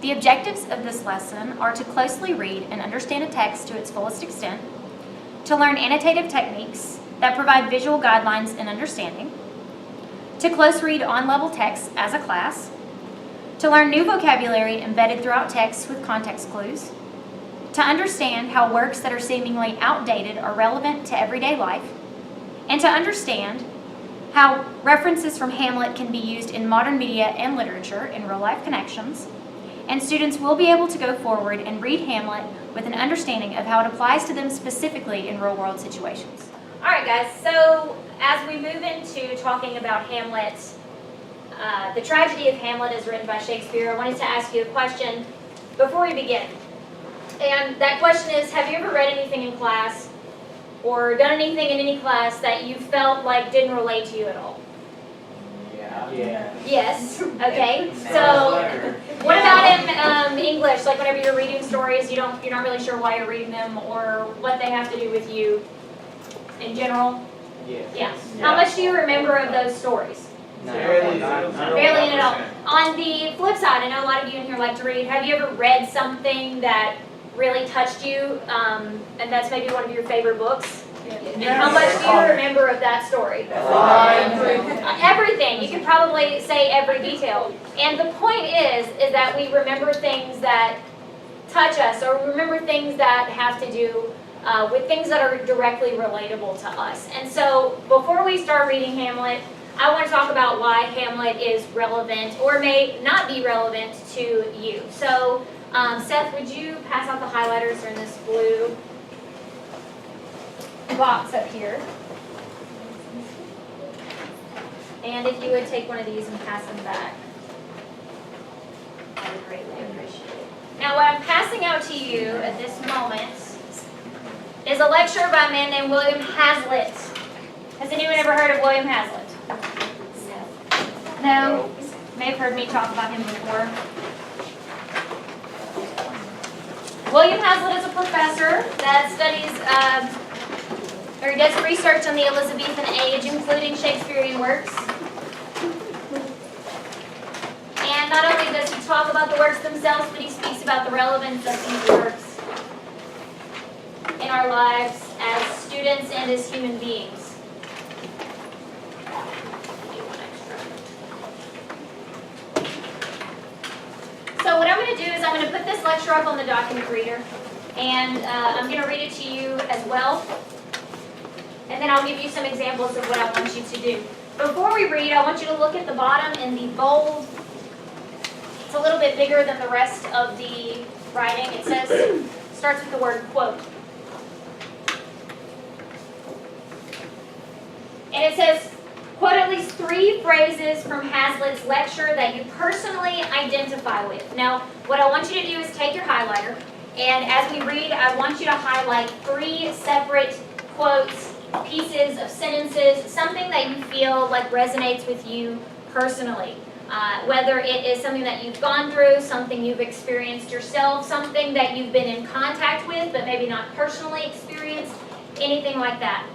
The objectives of this lesson are to closely read and understand a text to its fullest extent, to learn annotative techniques that provide visual guidelines in understanding, to close read on-level texts as a class, to learn new vocabulary embedded throughout texts with context clues, to understand how works that are seemingly outdated are relevant to everyday life, and to understand how references from Hamlet can be used in modern media and literature in real-life connections, and students will be able to go forward and read Hamlet with an understanding of how it applies to them specifically in real-world situations. All right, guys, so as we move into talking about Hamlet, the tragedy of Hamlet is written by Shakespeare. I wanted to ask you a question before we begin. And that question is, have you ever read anything in class or done anything in any class that you felt like didn't relate to you at all? Yeah. Yes. Okay. So, what about in English? Like whenever you're reading stories, you're not really sure why you're reading them or what they have to do with you in general. Yes. Yeah. How much do you remember of those stories? Barely Barely at all. On the flip side, I know a lot of you in here like to read. Have you ever read something that really touched you, and that's maybe one of your favorite books? And how much do you remember of that story? Everything. You could probably say every detail. And the point is that we remember things that touch us, or remember things that have to do with things that are directly relatable to us. And so, before we start reading Hamlet, I want to talk about why Hamlet is relevant, or may not be relevant to you. So, Seth, would you pass out the highlighters in this blue box up here? And if you would take one of these and pass them back, I would greatly appreciate it. Now, what I'm passing out to you at this moment is a lecture by a man named William Hazlitt. Has anyone ever heard of William Hazlitt? No? May have heard me talk about him before. William Hazlitt is a professor that studies, or does research on the Elizabethan age, including Shakespearean works. And not only does he talk about the works themselves, but he speaks about the relevance of these works in our lives as students and as human beings. So what I'm going to do is I'm going to put this lecture up on the document reader, and I'm going to read it to you as well, and then I'll give you some examples of what I want you to do. Before we read, I want you to look at the bottom in the bold. It's a little bit bigger than the rest of the writing. It says, starts with the word quote. And it says, quote at least 3 phrases from Hazlitt's lecture that you personally identify with. Now, what I want you to do is take your highlighter, and as we read, I want you to highlight 3 separate quotes, pieces of sentences, something that you feel like resonates with you personally. Whether it is something that you've gone through, something you've experienced yourself, something that you've been in contact with but maybe not personally experienced, anything like that.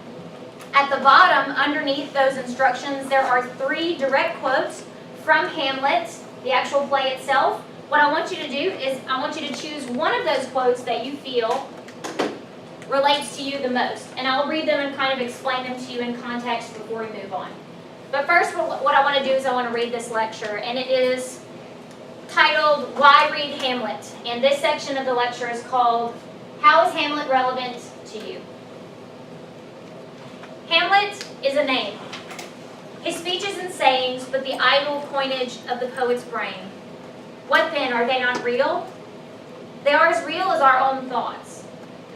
At the bottom, underneath those instructions, there are 3 direct quotes from Hamlet, the actual play itself. What I want you to do is I want you to choose one of those quotes that you feel relates to you the most. And I'll read them and kind of explain them to you in context before we move on. But first, what I want to do is I want to read this lecture, and it is titled, Why Read Hamlet? And this section of the lecture is called, How is Hamlet Relevant to You? Hamlet is a name. His speeches and sayings, but the idle coinage of the poet's brain. What then, are they not real? They are as real as our own thoughts.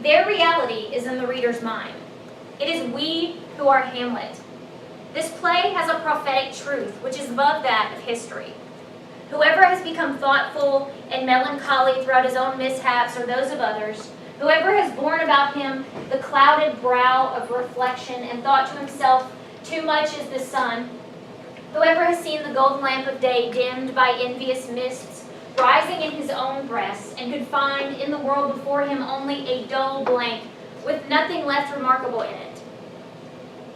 Their reality is in the reader's mind. It is we who are Hamlet. This play has a prophetic truth, which is above that of history. Whoever has become thoughtful and melancholy throughout his own mishaps or those of others, whoever has borne about him the clouded brow of reflection and thought to himself, too much is the sun, whoever has seen the golden lamp of day dimmed by envious mists, rising in his own breast, and could find in the world before him only a dull blank, with nothing left remarkable in it.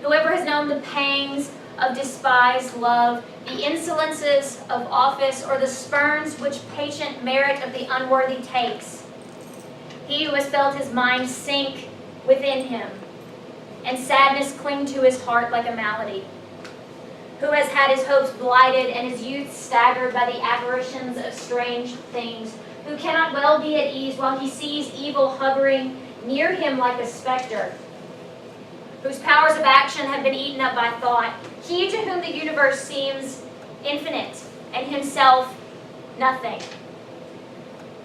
Whoever has known the pangs of despised love, the insolences of office, or the spurns which patient merit of the unworthy takes. He who has felt his mind sink within him, and sadness cling to his heart like a malady, who has had his hopes blighted and his youth staggered by the apparitions of strange things, who cannot well be at ease while he sees evil hovering near him like a specter, whose powers of action have been eaten up by thought, he to whom the universe seems infinite and himself nothing,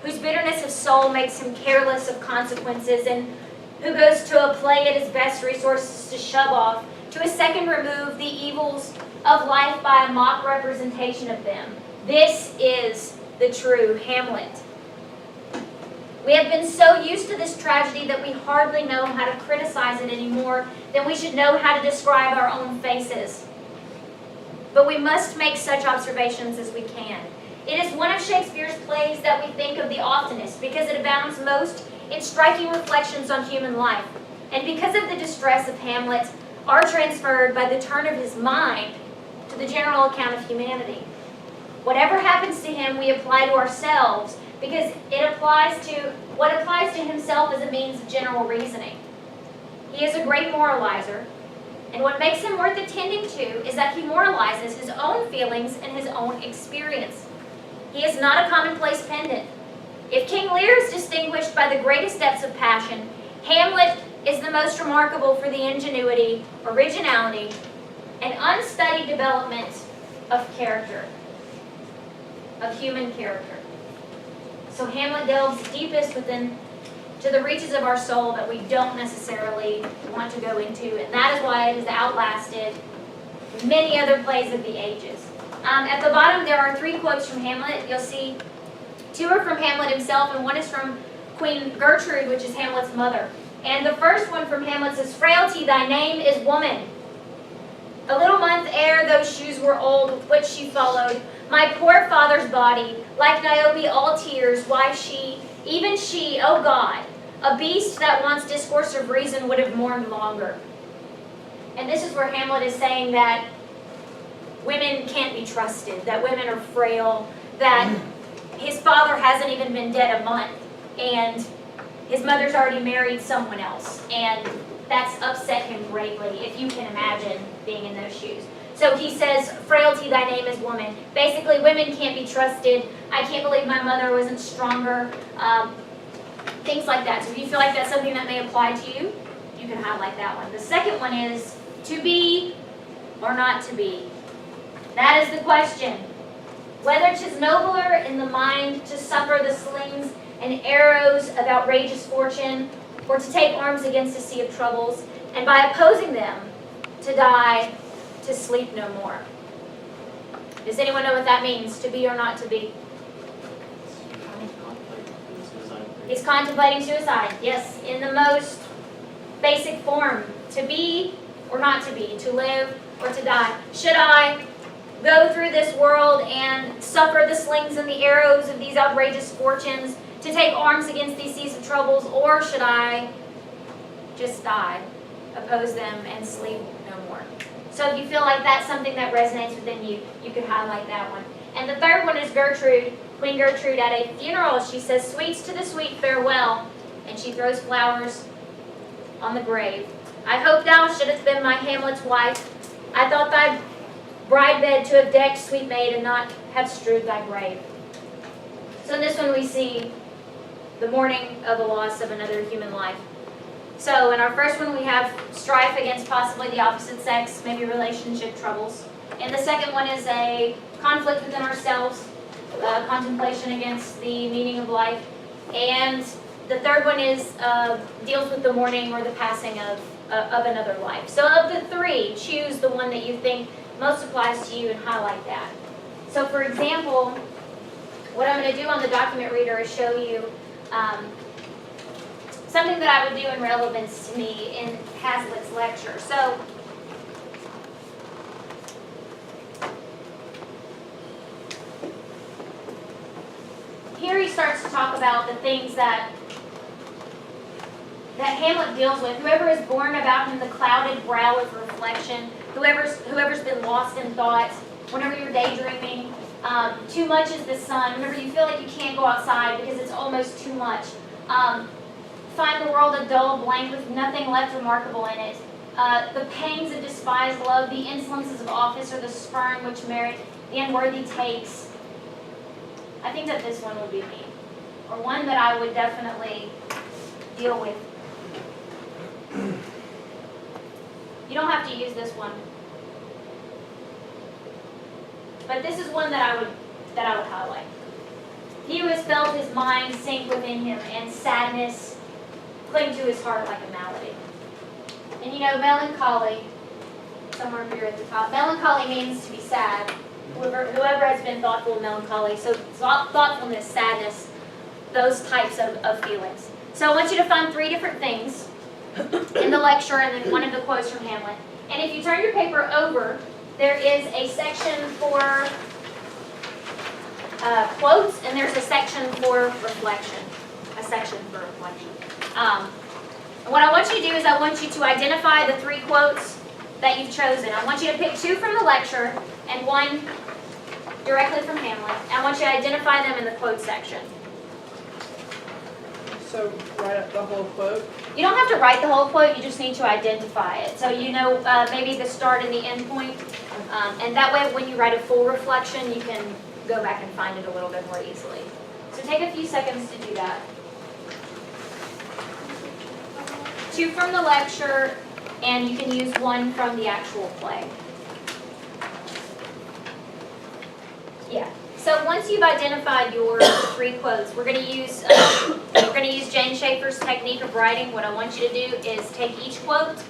whose bitterness of soul makes him careless of consequences, and who goes to a play at his best resources to shove off, to a second remove the evils of life by a mock representation of them. This is the true Hamlet. We have been so used to this tragedy that we hardly know how to criticize it any more than we should know how to describe our own faces. But we must make such observations as we can. It is one of Shakespeare's plays that we think of the oftenest because it abounds most in striking reflections on human life, and because of the distress of Hamlet are transferred by the turn of his mind to the general account of humanity. Whatever happens to him we apply to ourselves, because what applies to himself as a means of general reasoning. He is a great moralizer, and what makes him worth attending to is that he moralizes his own feelings and his own experience. He is not a commonplace pedant. If King Lear is distinguished by the greatest depths of passion, Hamlet is the most remarkable for the ingenuity, originality, and unstudied development of character, of human character. So Hamlet delves deepest within to the reaches of our soul that we don't necessarily want to go into, and that is why it has outlasted many other plays of the ages. At the bottom there are 3 quotes from Hamlet. You'll see 2 are from Hamlet himself, and 1 is from Queen Gertrude, which is Hamlet's mother. And the first one from Hamlet says, "Frailty, thy name is woman. A little month ere those shoes were old with which she followed my poor father's body, like Niobe all tears, why she, even she, O God, a beast that wants discourse of reason would have mourned longer." And this is where Hamlet is saying that women can't be trusted, that women are frail, that his father hasn't even been dead a month, and his mother's already married someone else, and that's upset him greatly, if you can imagine being in those shoes. So he says, "Frailty, thy name is woman." Basically, women can't be trusted. I can't believe my mother wasn't stronger. Things like that. So if you feel like that's something that may apply to you, you can highlight that one. The second one is, to be or not to be. That is the question. Whether 'tis nobler in the mind to suffer the slings and arrows of outrageous fortune, or to take arms against a sea of troubles, and by opposing them, to die, to sleep no more. Does anyone know what that means, to be or not to be? He's contemplating suicide. Yes, in the most basic form. To be or not to be, to live or to die. Should I go through this world and suffer the slings and the arrows of these outrageous fortunes, to take arms against these seas of troubles, or should I just die, oppose them, and sleep no more? So if you feel like that's something that resonates within you, you could highlight that one. And the third one is Gertrude, Queen Gertrude at a funeral. She says, "Sweets to the sweet, farewell," and she throws flowers on the grave. "I hope thou shouldst been my Hamlet's wife. I thought thy bride bed to have decked, sweet maid, and not have strewed thy grave." So in this one we see the mourning of the loss of another human life. So in our first one we have strife against possibly the opposite sex, maybe relationship troubles. And the second one is a conflict within ourselves, contemplation against the meaning of life. And the third one is deals with the mourning or the passing of another life. So of the 3, choose the one that you think most applies to you and highlight that. So for example, what I'm going to do on the document reader is show you something that I would do in relevance to me in Hazlitt's lecture. So here he starts to talk about the things that Hamlet deals with. Whoever is born about him the clouded brow of reflection, whoever's been lost in thought, whenever you're daydreaming, too much is the sun, whenever you feel like you can't go outside because it's almost too much. Find the world a dull blank with nothing left remarkable in it. The pangs of despised love, the insolences of office, or the spurn which merit the unworthy takes. I think that this one would be me, or one that I would definitely deal with. You don't have to use this one, but this is one that I would highlight. He who has felt his mind sink within him, and sadness cling to his heart like a malady. And you know, melancholy, somewhere up here at the top, melancholy means to be sad. Whoever has been thoughtful and melancholy, so thoughtfulness, sadness, those types of feelings. So I want you to find 3 different things in the lecture and then one of the quotes from Hamlet. And if you turn your paper over, there is a section for quotes, and there's a section for reflection. What I want you to do is I want you to identify the 3 quotes that you've chosen. I want you to pick 2 from the lecture and 1 directly from Hamlet. I want you to identify them in the quote section. So write up the whole quote? You don't have to write the whole quote, you just need to identify it. So you know maybe the start and the end point. And that way when you write a full reflection, you can go back and find it a little bit more easily. So take a few seconds to do that. 2 from the lecture, and you can use 1 from the actual play. Yeah. So once you've identified your 3 quotes, we're going to use Jane Schaefer's technique of writing. What I want you to do is take each quote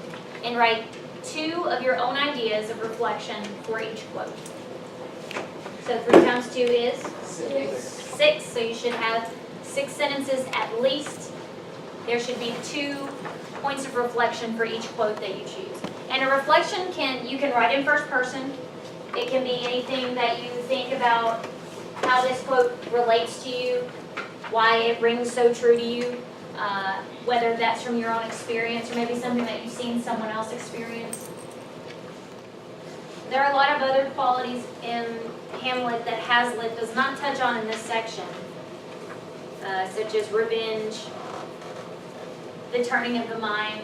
and write 2 of your own ideas of reflection for each quote. So 3 times 2 is 6. So you should have 6 sentences at least. There should be 2 points of reflection for each quote that you choose. And a reflection you can write in first person. It can be anything that you think about how this quote relates to you, why it rings so true to you, whether that's from your own experience or maybe something that you've seen someone else experience. There are a lot of other qualities in Hamlet that Hazlitt does not touch on in this section, such as revenge, the turning of the mind,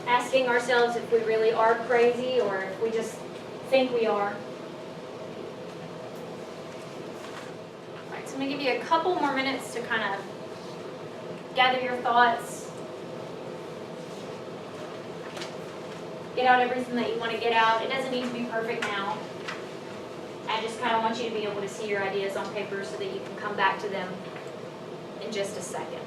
asking ourselves if we really are crazy or if we just think we are. All right, so I'm going to give you a couple more minutes to kind of gather your thoughts, get out everything that you want to get out. It doesn't need to be perfect now. I just kind of want you to be able to see your ideas on paper so that you can come back to them in just a second.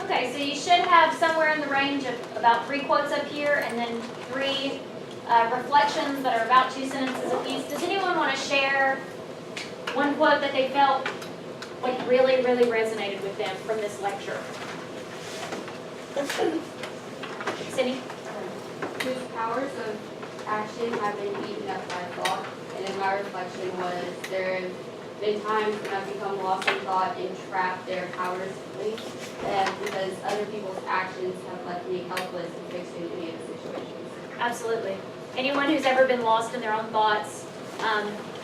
Okay, so you should have somewhere in the range of about 3 quotes up here and then 3 reflections that are about 2 sentences apiece. Does anyone want to share one quote that they felt like really, really resonated with them from this lecture? Sydney? Whose powers of action have been eaten up by thought, and then my reflection was there have been times when I've become lost in thought and trapped there powerlessly, because other people's actions have left me helpless and fixed in any of the situations. Absolutely. Anyone who's ever been lost in their own thoughts,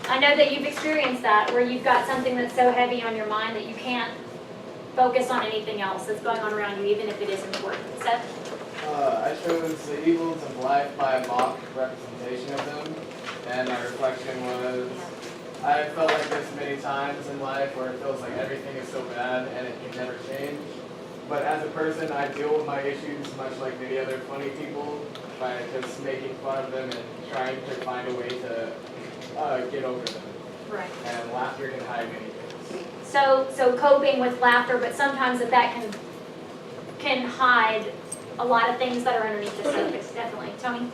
I know that you've experienced that, where you've got something that's so heavy on your mind that you can't focus on anything else that's going on around you, even if it is important. Seth? I chose the evils of life by a mock representation of them, and my reflection was, I felt like this many times in life where it feels like everything is so bad and it can never change. But as a person, I deal with my issues much like many other funny people by just making fun of them and trying to find a way to get over them. Right. And laughter can hide many things. So coping with laughter, but sometimes that can hide a lot of things that are underneath the surface. Definitely. Tony?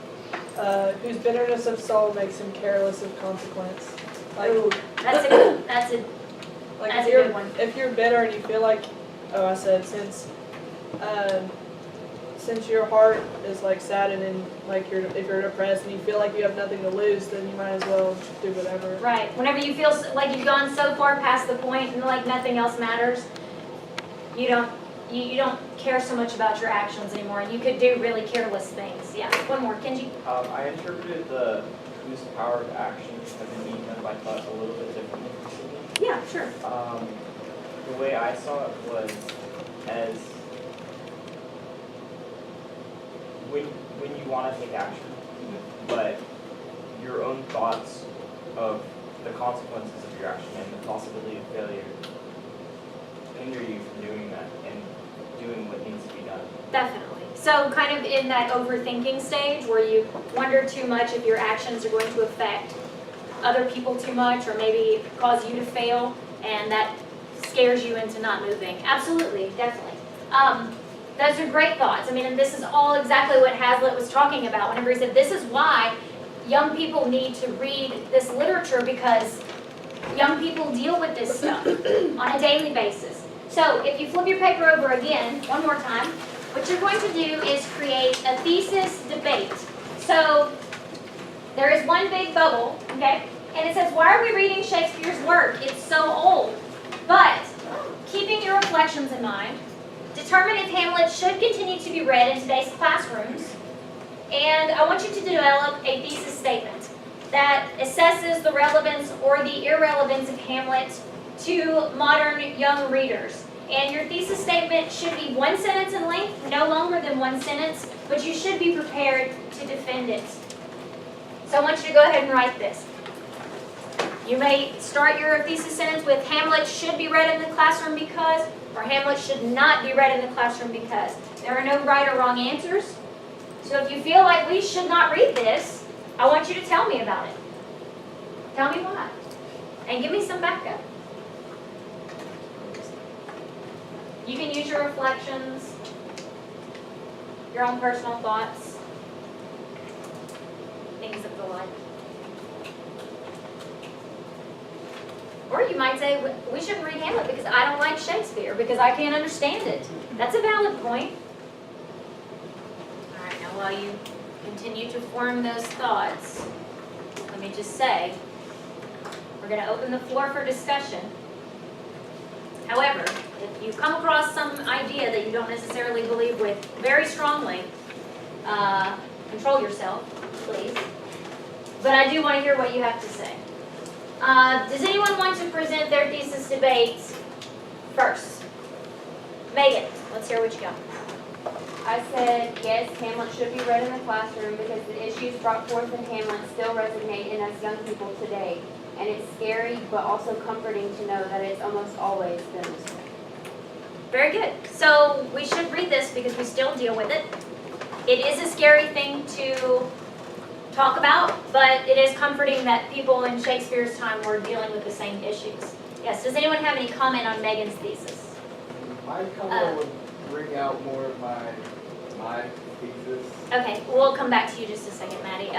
Whose bitterness of soul makes him careless of consequence. Like, That's a good like that's if a good one. If you're bitter and you feel like, since since your heart is like saddened and like if you're depressed and you feel like you have nothing to lose, then you might as well do whatever. Right. Whenever you feel like you've gone so far past the point and like nothing else matters, you don't care so much about your actions anymore. You could do really careless things. Yeah. One more, Kenji. I interpreted the whose power of action has been eaten up, I thought, a little bit differently recently. Yeah, sure. The way I saw it was as when you want to take action, but your own thoughts of the consequences of your action and the possibility of failure hinder you from doing that and doing what needs to be done. Definitely. So kind of in that overthinking stage where you wonder too much if your actions are going to affect other people too much or maybe cause you to fail, and that scares you into not moving. Absolutely, definitely. Those are great thoughts. I mean, and this is all exactly what Hazlitt was talking about whenever he said this is why young people need to read this literature, because young people deal with this stuff on a daily basis. So if you flip your paper over again, one more time, what you're going to do is create a thesis debate. So there is one big bubble, okay? And it says, why are we reading Shakespeare's work? It's so old. But keeping your reflections in mind, determine if Hamlet should continue to be read in today's classrooms. And I want you to develop a thesis statement that assesses the relevance or the irrelevance of Hamlet to modern young readers. And your thesis statement should be one sentence in length, no longer than one sentence, but you should be prepared to defend it. So I want you to go ahead and write this. You may start your thesis sentence with Hamlet should be read in the classroom because, or Hamlet should not be read in the classroom because. There are no right or wrong answers. So if you feel like we should not read this, I want you to tell me about it. Tell me why. And give me some backup. You can use your reflections, your own personal thoughts, things of the like. Or you might say, we shouldn't read Hamlet because I don't like Shakespeare, because I can't understand it. That's a valid point. All right, now while you continue to form those thoughts, let me just say, we're going to open the floor for discussion. However, if you come across some idea that you don't necessarily believe with very strongly, control yourself, please. But I do want to hear what you have to say. Does anyone want to present their thesis debates first? Megan, let's hear what you got. I said, yes, Hamlet should be read in the classroom because the issues brought forth in Hamlet still resonate in us young people today. And it's scary, but also comforting to know that it's almost always been this way. Very good. So we should read this because we still deal with it. It is a scary thing to talk about, but it is comforting that people in Shakespeare's time were dealing with the same issues. Yes, does anyone have any comment on Megan's thesis? My comment would bring out more of my thesis. Okay, we'll come back to you just a second, Maddie.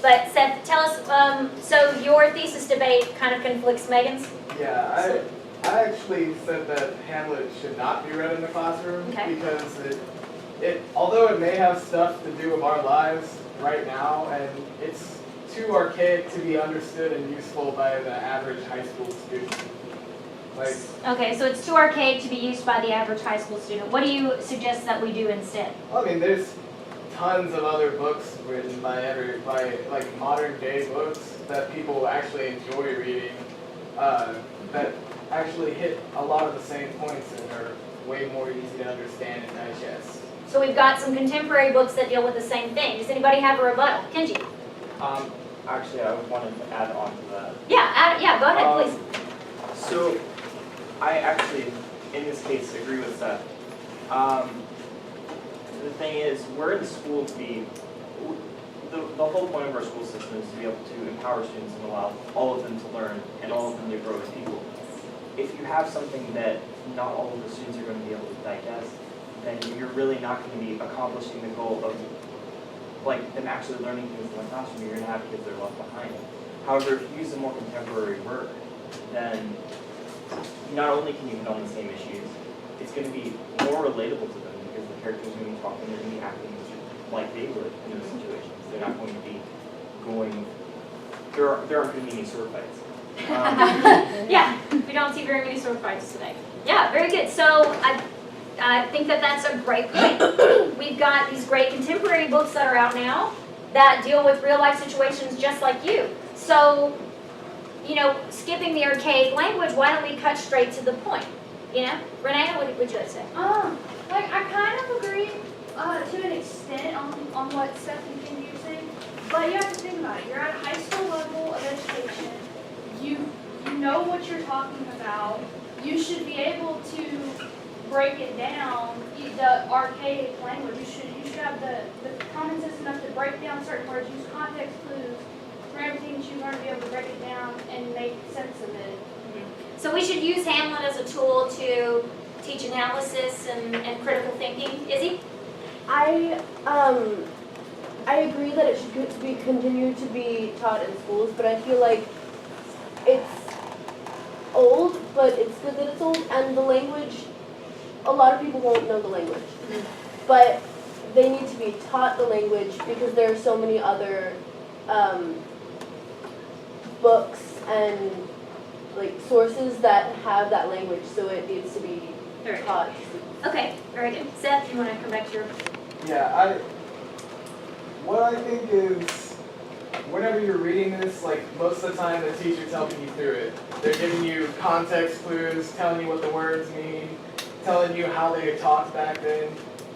But Seth, tell us, so your thesis debate kind of conflicts Megan's? Yeah, I actually said that Hamlet should not be read in the classroom because it although it may have stuff to do with our lives right now, and it's too archaic to be understood and useful by the average high school student. Like, okay, so it's too archaic to be used by the average high school student. What do you suggest that we do instead? I mean, there's tons of other books written by like modern day books that people actually enjoy reading, that actually hit a lot of the same points and are way more easy to understand and digest. So we've got some contemporary books that deal with the same thing. Does anybody have a rebuttal? Kenji? Actually, I wanted to add on to that. Yeah, go ahead, please. So, I actually, in this case, agree with Seth. The thing is, we're in school to be, the whole point of our school system is to be able to empower students and allow all of them to learn and all of them to grow as people. If you have something that not all of the students are going to be able to digest, then you're really not going to be accomplishing the goal of like them actually learning things in the classroom. You're going to have kids that are left behind. However, if you use a more contemporary work, then not only can you hit on the same issues, it's going to be more relatable to them because the characters are going to be talking, they're going to be acting like they would in those situations. They're not going to be going, there aren't going to be any sword fights. Yeah, we don't see very many sword fights today. Yeah, very good. So I think that that's a great point. We've got these great contemporary books that are out now that deal with real life situations just like you. So, you know, skipping the archaic language, why don't we cut straight to the point? You know, Renee, what would you like to say? Like I kind of agree to an extent on what Stephanie and you saying, but you have to think about it. You're at a high school level of education. You know what you're talking about. You should be able to break it down. The archaic language. You should have the common sense enough to break down certain words. Use context clues for everything that you learn to be able to break it down and make sense of it. So we should use Hamlet as a tool to teach analysis and critical thinking. Izzy? I agree that it should continue to be taught in schools, but I feel like it's old, but it's good that it's old, and the language, a lot of people won't know the language. But they need to be taught the language because there are so many other books and like sources that have that language, so it needs to be taught. Okay, very good. Seth, you want to come back to your... Yeah, what I think is, whenever you're reading this, like most of the time the teacher's helping you through it. They're giving you context clues, telling you what the words mean, telling you how they talked back then,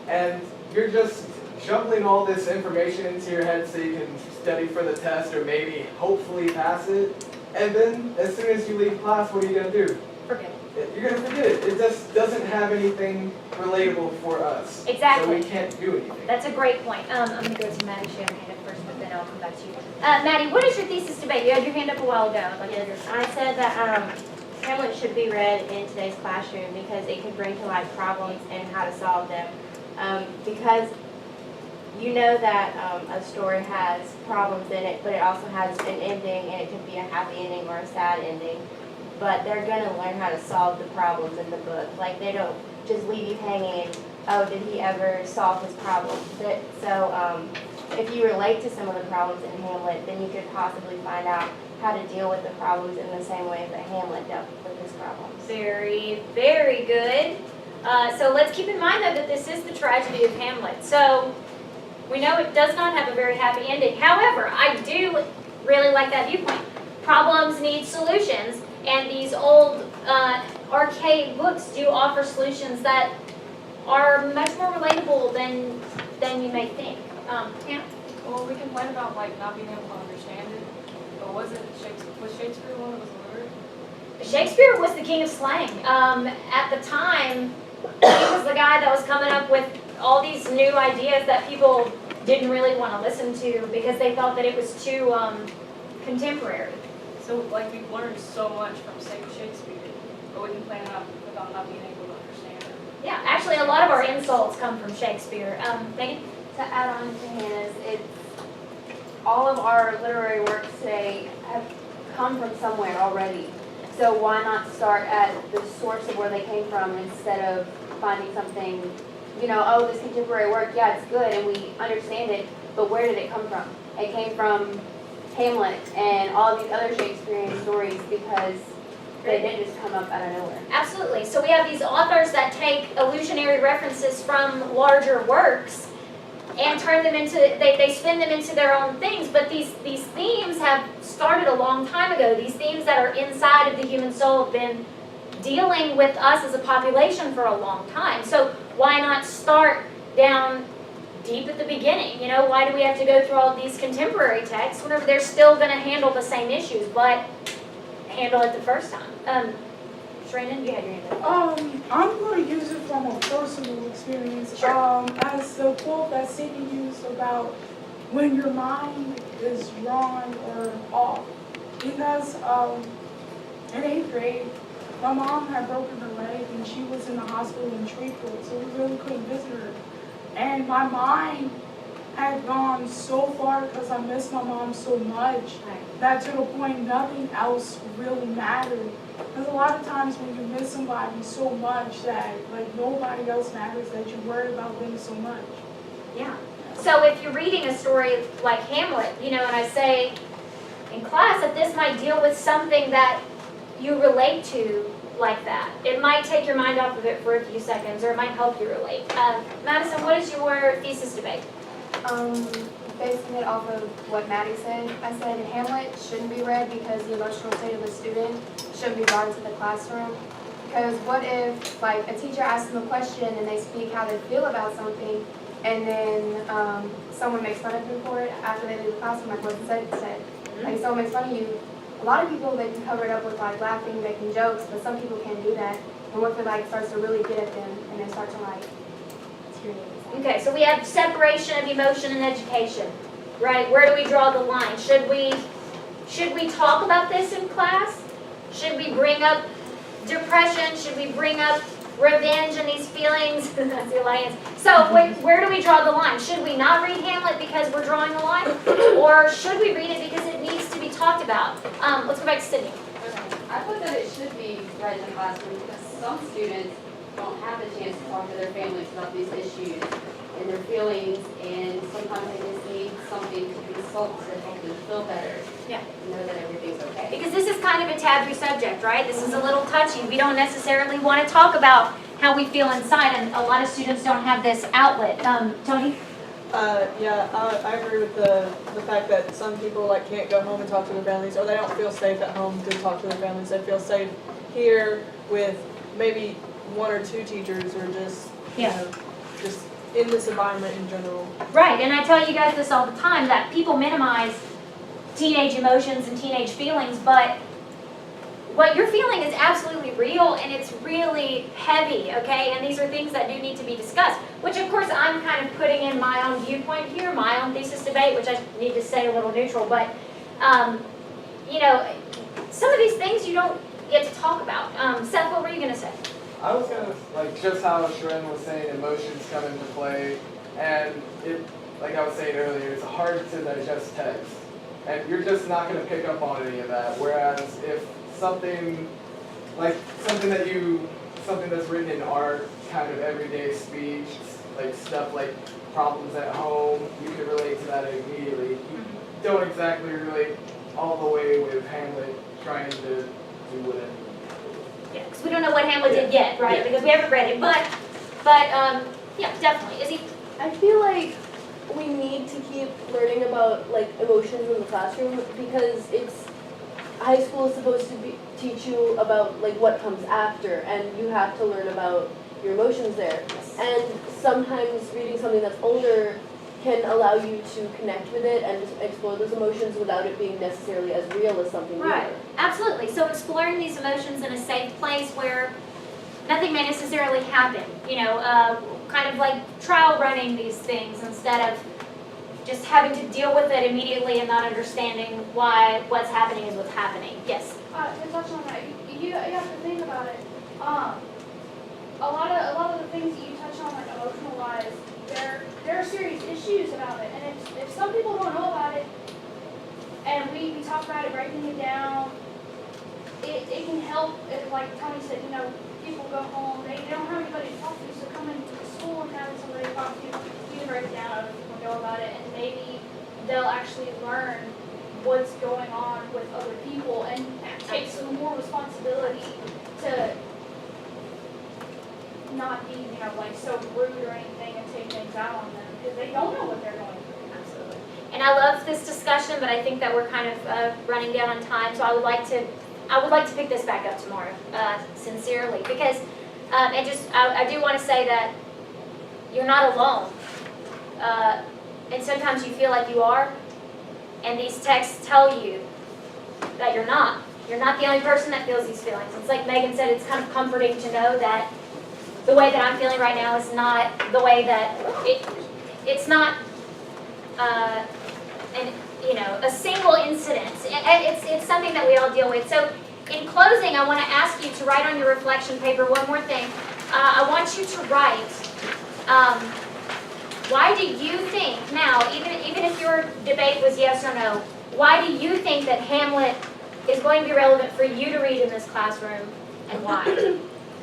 and you're just jumbling all this information into your head so you can study for the test or maybe hopefully pass it. And then as soon as you leave class, what are you going to do? Forget it. You're going to forget it. It just doesn't have anything relatable for us. Exactly. So we can't do anything. That's a great point. I'm going to go to Maddie. She had her hand up first, but then I'll come back to you. Maddie, what is your thesis debate? You had your hand up a while ago. Yes, I said that Hamlet should be read in today's classroom because it could bring to light problems and how to solve them. Because you know that a story has problems in it, but it also has an ending, and it could be a happy ending or a sad ending. But they're going to learn how to solve the problems in the book. Like, they don't just leave you hanging, oh, did he ever solve his problem? So if you relate to some of the problems in Hamlet, then you could possibly find out how to deal with the problems in the same way that Hamlet dealt with his problems. Very, very good. So let's keep in mind, though, that this is the tragedy of Hamlet. So we know it does not have a very happy ending. However, I do really like that viewpoint. Problems need solutions, and these old archaic books do offer solutions that are much more relatable than you may think. Yeah? Well, we complain about like not being able to understand it, but was Shakespeare one that was illiterate? Shakespeare was the king of slang. At the time, he was the guy that was coming up with all these new ideas that people didn't really want to listen to because they thought that it was too contemporary. So like we've learned so much from Shakespeare, but we complain about not being able to understand it. Yeah, actually a lot of our insults come from Shakespeare. Megan? To add on to Hannah's, it's all of our literary works today have come from somewhere already. So why not start at the source of where they came from instead of finding something, you know, oh, this contemporary work, yeah, it's good and we understand it, but where did it come from? It came from Hamlet and all these other Shakespearean stories because they didn't just come up out of nowhere. Absolutely. So we have these authors that take illusionary references from larger works and turn them into, they spin them into their own things, but these themes have started a long time ago. These themes that are inside of the human soul have been dealing with us as a population for a long time. So why not start down deep at the beginning? You know, why do we have to go through all of these contemporary texts whenever they're still going to handle the same issues, but handle it the first time? Shannon, you had your hand up. I'm going to use it from a personal experience. Sure. As the quote that Cindy used about when your mind is wrong or off. Because in 8th grade, my mom had broken her leg and she was in the hospital in Shreveport, so we really couldn't visit her. And my mind had gone so far because I missed my mom so much that to the point nothing else really mattered. Because a lot of times when you miss somebody so much that like nobody else matters, that you worry about them so much. Yeah. So if you're reading a story like Hamlet, you know, and I say in class that this might deal with something that you relate to like that, it might take your mind off of it for a few seconds, or it might help you relate. Madison, what is your thesis debate? Basing it off of what Maddie said, I said Hamlet shouldn't be read because the emotional state of the student shouldn't be brought into the classroom. Because what if, like, a teacher asks them a question and they speak how they feel about something, and then someone makes fun of them for it after they leave the classroom, like what said. Like, someone makes fun of you. A lot of people, they can cover it up with, like, laughing, making jokes, but some people can't do that. And what if it, like, starts to really get at them, and they start to, like, deteriorate? Okay, so we have separation of emotion and education, right? Where do we draw the line? Should we talk about this in class? Should we bring up depression? Should we bring up revenge and these feelings? That's the alliance. So where do we draw the line? Should we not read Hamlet because we're drawing a line? Or should we read it because it needs to be talked about? Let's go back to Sydney. I thought that it should be read in the classroom because some students don't have the chance to talk to their families about these issues and their feelings, and sometimes they just need something to consult to help them feel better. Yeah. Know that everything's okay. Because this is kind of a taboo subject, right? This is a little touchy. We don't necessarily want to talk about how we feel inside, and a lot of students don't have this outlet. Tony? I agree with the fact that some people like can't go home and talk to their families, or they don't feel safe at home to talk to their families. They feel safe here with maybe one or two teachers, or just just in this environment in general. Right, and I tell you guys this all the time, that people minimize teenage emotions and teenage feelings, but what you're feeling is absolutely real, and it's really heavy, okay? And these are things that do need to be discussed, which of course I'm kind of putting in my own viewpoint here, my own thesis debate, which I need to stay a little neutral, but you know, some of these things you don't get to talk about. Seth, what were you going to say? I was gonna, like, just how Sharon was saying, emotions come into play, and it, like I was saying earlier, it's hard to digest text, and you're just not gonna pick up on any of that, whereas if something that's written in art, kind of everyday speech, like stuff like problems at home, you can relate to that immediately. You don't exactly relate all the way with Hamlet trying to do whatever. Yeah, because we don't know what Hamlet did yet, right? Yeah. Because we haven't read it, but yeah, definitely. Is he? I feel like we need to keep learning about like emotions in the classroom, because it's high school is supposed to teach you about like what comes after, and you have to learn about your emotions there. And sometimes reading something that's older can allow you to connect with it and just explore those emotions without it being necessarily as real as something Right, newer. absolutely. So exploring these emotions in a safe place where nothing may necessarily happen, you know, kind of like trial running these things instead of just having to deal with it immediately and not understanding why what's happening is what's happening. Yes? To touch on that, you have to think about it. A lot of the things that you touch on, like emotional wise, there are serious issues about it, and if some people don't know about it, and we talk about it, breaking it down, it can help. If, like Tony said, you know, people go home, they don't have anybody to talk to, so coming to school and having somebody to talk to, you can break it down, other people know about it, and maybe they'll actually learn what's going on with other people and take some more responsibility to not be, you know, like so rude or anything and take things out on them, because they don't know what they're going through. Absolutely. And I love this discussion, but I think that we're kind of running down on time, so I would like to pick this back up tomorrow, sincerely, because I do want to say that you're not alone, and sometimes you feel like you are, and these texts tell you that you're not. You're not the only person that feels these feelings. It's like Megan said, it's kind of comforting to know that the way that I'm feeling right now is not the way that it's not a single incident. It's something that we all deal with. So in closing, I want to ask you to write on your reflection paper one more thing. I want you to write Why do you think, now, even if your debate was yes or no, why do you think that Hamlet is going to be relevant for you to read in this classroom, and why?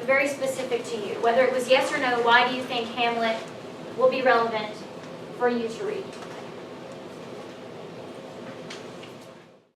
Very specific to you. Whether it was yes or no, why do you think Hamlet will be relevant for you to read?